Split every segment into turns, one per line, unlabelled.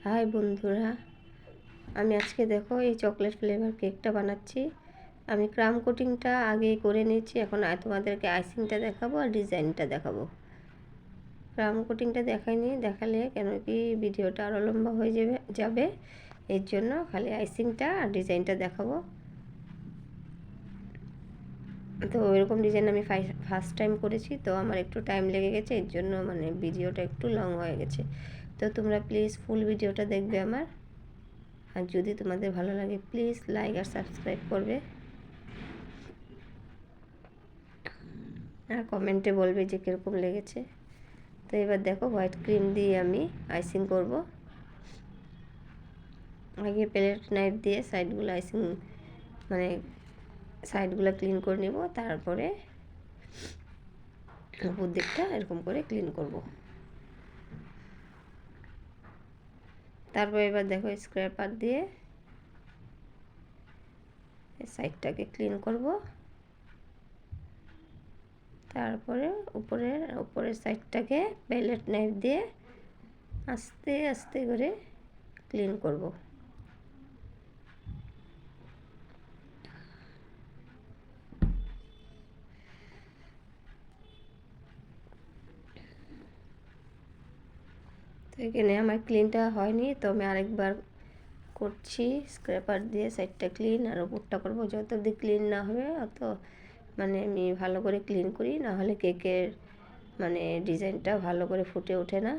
High বন্ধুরা, আমি আজকে দেখো এই চকলেট ফ্লেভার কেকটা বানাচ্ছি। আমি ক্রাম কোটিংটা আগেই করে নিয়েছি, এখন তোমাদেরকে আইসিংটা দেখাবো আর ডিজাইনটা দেখাবো। ক্রাম কোটিংটা দেখালে কেন কি ভিডিওটা আরও লম্বা হয়ে যাবে এর জন্য খালি আইসিংটা আর ডিজাইনটা দেখাবো। তো ওইরকম ডিজাইন আমি ফার্স্ট টাইম করেছি, তো আমার একটু টাইম লেগে গেছে, এর জন্য মানে ভিডিওটা একটু লং হয়ে গেছে। তো তোমরা প্লিজ ফুল ভিডিওটা দেখবে আমার, আর যদি তোমাদের ভালো লাগে প্লিজ লাইক আর সাবস্ক্রাইব করবে, আর কমেন্টে বলবে যে কীরকম লেগেছে। তো এবার দেখো হোয়াইট ক্রিম দিয়ে আমি আইসিং করব। আগে প্লেট নাইফ দিয়ে সাইডগুলো আইসিং মানে সাইডগুলো ক্লিন করে নেব, তারপরে উপর দিকটা এরকম করে ক্লিন করব। তারপর এবার দেখো স্ক্র্যাপার দিয়ে সাইডটাকে ক্লিন করব, তারপরে উপরের সাইডটাকে প্লেট নাইফ দিয়ে আস্তে আস্তে করে ক্লিন করব। তো এখানে আমার ক্লিনটা হয়নি, তো আমি আরেকবার করছি। স্ক্র্যাপার দিয়ে সাইডটা ক্লিন আর উপরটা করবো। যত অবধি ক্লিন না হবে অত মানে আমি ভালো করে ক্লিন করি, না হলে কেকের মানে ডিজাইনটা ভালো করে ফুটে ওঠে না।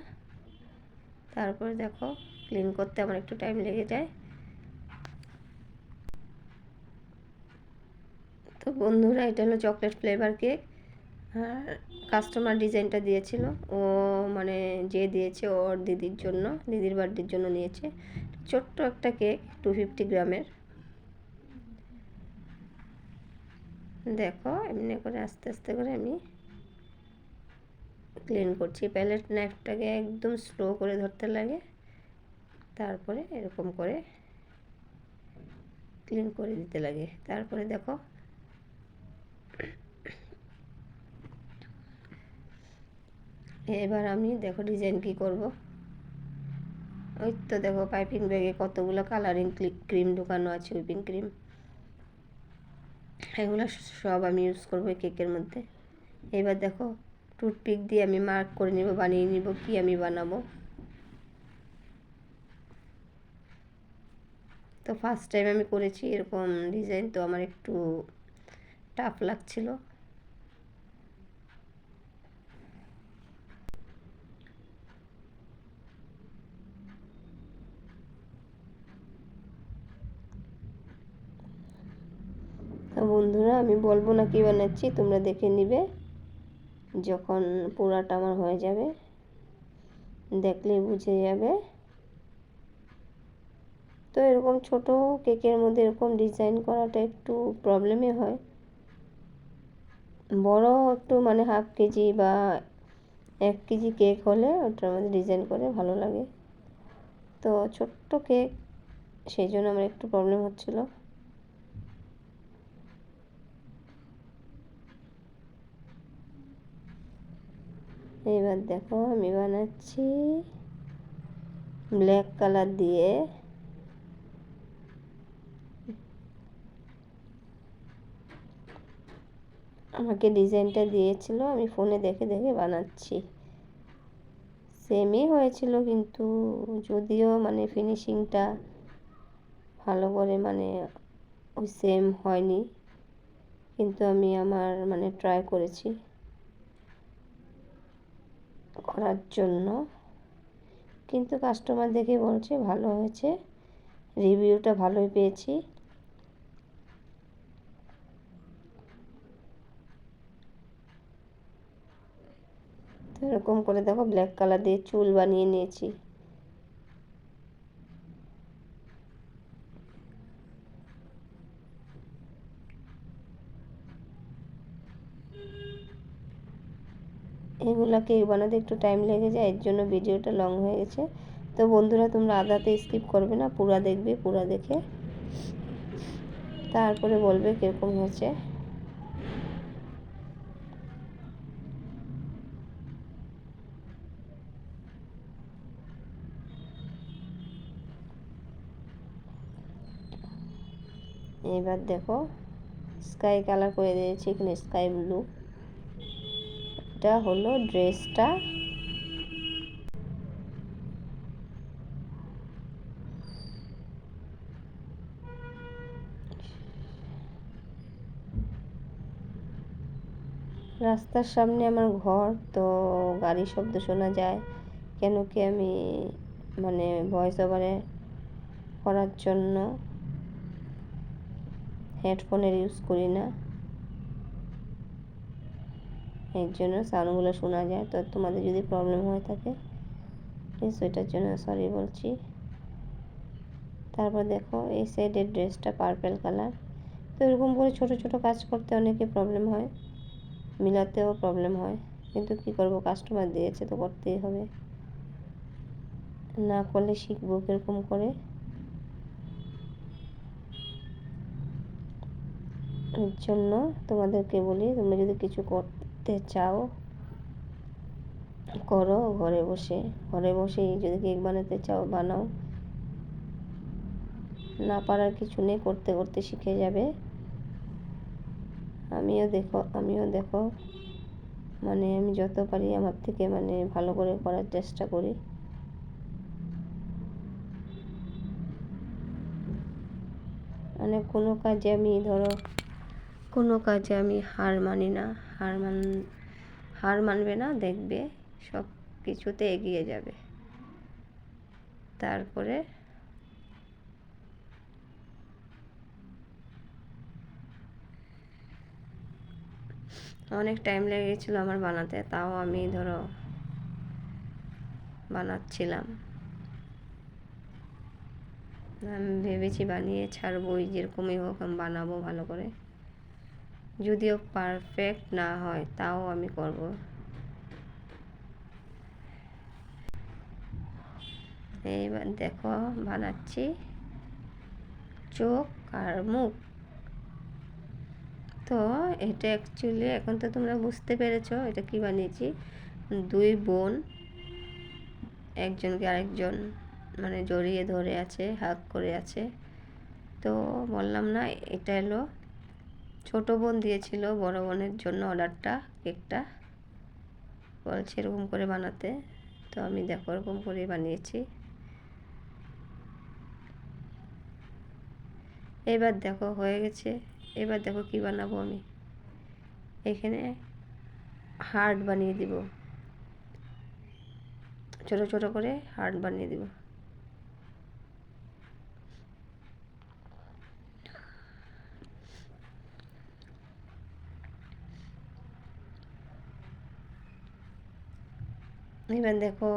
তারপরে দেখো ক্লিন করতে আমার একটু টাইম লেগে যায়। তো বন্ধুরা, এটা হলো চকলেট ফ্লেভার কেক। আর কাস্টমার ডিজাইনটা দিয়েছিল, ও মানে যে দিয়েছে ওর দিদির বার্থডের জন্য নিয়েছে। ছোট্ট একটা কেক 250 গ্রামের। দেখো এমনি করে আস্তে আস্তে করে আমি ক্লিন করছি। প্যালেট নাইফটাকে একদম স্লো করে ধরতে লাগে, তারপরে এরকম করে ক্লিন করে দিতে লাগে। তারপরে দেখো এবার আমি দেখো ডিজাইন কি করব। ওই তো দেখো পাইপিং ব্যাগে কতগুলো কালারিং ক্রিম ঢোকানো আছে, হুইপিং ক্রিম, এগুলো সব আমি ইউজ করবো এই কেকের মধ্যে। এবার দেখো টুথপিক দিয়ে আমি মার্ক করে নিব, বানিয়ে নিব কি আমি বানাবো। তো ফার্স্ট টাইম আমি করেছি এরকম ডিজাইন, তো আমার একটু টাফ লাগছিল। তো বন্ধুরা, আমি বলবো না কি বানাচ্ছি, তোমরা দেখে নিবে যখন পুরাটা আমার হয়ে যাবে, দেখলেই বুঝে যাবে। তো এরকম ছোট কেকের মধ্যে এরকম ডিজাইন করাটা একটু প্রবলেমই হয়। বড় একটু মানে হাফ কেজি বা 1 কেজি কেক হলে ওটার মধ্যে ডিজাইন করে ভালো লাগে। তো ছোট্ট কেক, সেই জন্য আমার একটু প্রবলেম হচ্ছিল। এবার দেখো আমি বানাচ্ছি ব্ল্যাক কালার দিয়ে। আমাকে ডিজাইনটা দিয়েছিল, আমি ফোনে দেখে দেখে বানাচ্ছি। সেমই হয়েছিল, কিন্তু যদিও মানে ফিনিশিংটা ভালো করে মানে ওই সেম হয়নি, কিন্তু আমি আমার মানে ট্রাই করেছি করার জন্য। কিন্তু কাস্টমার দেখে বলছে ভালো হয়েছে, রিভিউটা ভালোই পেয়েছি। তো এরকম করে দেখো ব্ল্যাক কালার দিয়ে চুল বানিয়ে নিয়েছি। এগুলো কেক বানাতে একটু টাইম লেগে যায়, এর জন্য ভিডিওটা লং হয়ে গেছে। তো বন্ধুরা, তোমরা আদাতে স্কিপ করবে না, পুরা দেখবে, পুরা দেখে তারপরে বলবে কীরকম হয়েছে। এবার দেখো স্কাই কালার করে দিয়েছি, এখানে স্কাই ব্লু। এটা হলো ড্রেসটা। রাস্তার সামনে আমার ঘর, তো গাড়ির শব্দ শোনা যায়, কেন কি আমি মানে ভয়েস ওভারে করার জন্য হেডফোনের ইউজ করি না, এর জন্য সাউন্ডগুলো শোনা যায়। তো তোমাদের যদি প্রবলেম হয়ে থাকে প্লিজ ওইটার জন্য সরি বলছি। তারপর দেখো এই সাইডের ড্রেসটা পার্পল কালার। তো এরকম করে ছোট ছোট কাজ করতে অনেকে প্রবলেম হয়, মিলাতেও প্রবলেম হয়, কিন্তু কি করব, কাস্টমার দিয়েছে তো করতেই হবে, না করলে শিখবো কীরকম করে। এর জন্য তোমাদেরকে বলি, তোমরা যদি কিছু করতে চাও করো, ঘরে বসেই যদি কেক বানাতে চাও বানাও, না পারার কিছু নেই, করতে করতে শিখে যাবে। আমিও দেখো মানে আমি যত পারি আমার থেকে মানে ভালো করে করার চেষ্টা করি। মানে কোনো কাজে আমি হার মানি না, হার মানবে না, দেখবে সব কিছুতে এগিয়ে যাবে। তারপরে অনেক টাইম লেগেছিলো আমার বানাতে, তাও আমি বানাচ্ছিলাম। আমি ভেবেছি বানিয়ে ছাড়বই, যেরকমই হোক আমি বানাবো ভালো করে, যদিও পারফেক্ট না হয় তাও আমি করব। এইবার দেখো বানাচ্ছি চোখ আর মুখ। তো এটা অ্যাকচুয়ালি এখন তো তোমরা বুঝতে পেরেছো এটা কি বানিয়েছি। দুই বোন একজনকে আরেকজন মানে জড়িয়ে ধরে আছে, হাগ করে আছে। তো বললাম না, এটা হলো ছোটো বোন দিয়েছিল বড় বোনের জন্য অর্ডারটা, কেকটা বলছে এরকম করে বানাতে। তো আমি দেখো এরকম করে বানিয়েছি। এবার দেখো হয়ে গেছে। এবার দেখো কি বানাবো আমি, এখানে হার্ট বানিয়ে দিব, ছোট ছোট করে হার্ট বানিয়ে দিব। এবার দেখো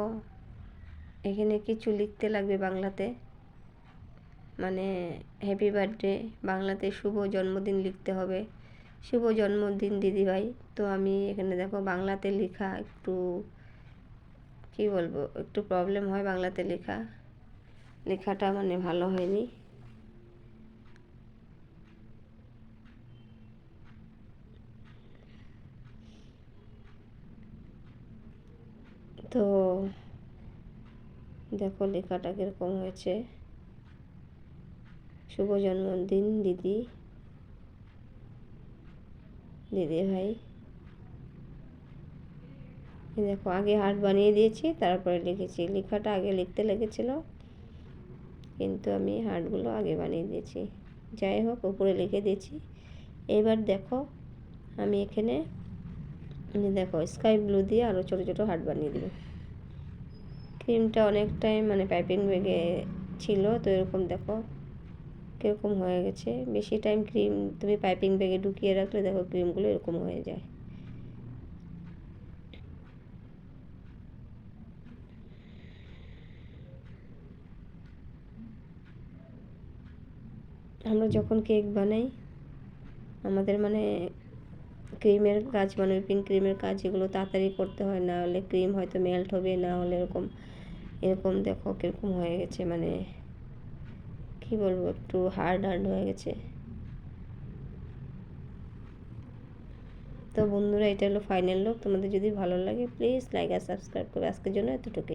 এখানে কিছু লিখতে লাগবে বাংলাতে, মানে হ্যাপি বার্থডে, বাংলাতে শুভ জন্মদিন লিখতে হবে, শুভ জন্মদিন দিদিভাই। তো আমি এখানে দেখো বাংলাতে লেখা একটু কি বলবো, একটু প্রবলেম হয় বাংলাতে লেখাটা মানে ভালো হয়নি। তো দেখো লেখাটা কীরকম হয়েছে, শুভ জন্মদিন দিদি ভাই। দেখো আগে হার্ট বানিয়ে দিয়েছি, তারপরে লিখেছি, লেখাটা আগে লিখতে লেগেছিল কিন্তু আমি হার্টগুলো আগে বানিয়ে দিয়েছি। যাই হোক উপরে লিখে দিয়েছি। এবার দেখো আমি এখানে দেখো স্কাই ব্লু দিয়ে আরও ছোটো ছোটো হার্ট বানিয়ে দেবো। ক্রিমটা অনেক টাইম মানে পাইপিং ব্যাগে ছিল, তো এরকম দেখো কীরকম হয়ে গেছে। বেশি টাইম ক্রিম তুমি পাইপিং ব্যাগে ঢুকিয়ে রাখলে দেখো ক্রিমগুলো এরকম হয়ে যায়। আমরা যখন কেক বানাই আমাদের মানে ক্রিমের কাজ মানে হুইপিং ক্রিমের কাজ এগুলো তাড়াতাড়ি করতে হয়, না হলে ক্রিম হয়তো মেল্ট হবে, না হলে এরকম দেখো কীরকম হয়ে গেছে, মানে কি বলবো একটু হার্ড হয়ে গেছে। তো বন্ধুরা এটা হলো ফাইনাল লুক। তোমাদের যদি ভালো লাগে প্লিজ লাইক আর সাবস্ক্রাইব করবে। আজকের জন্য এতটুকুই।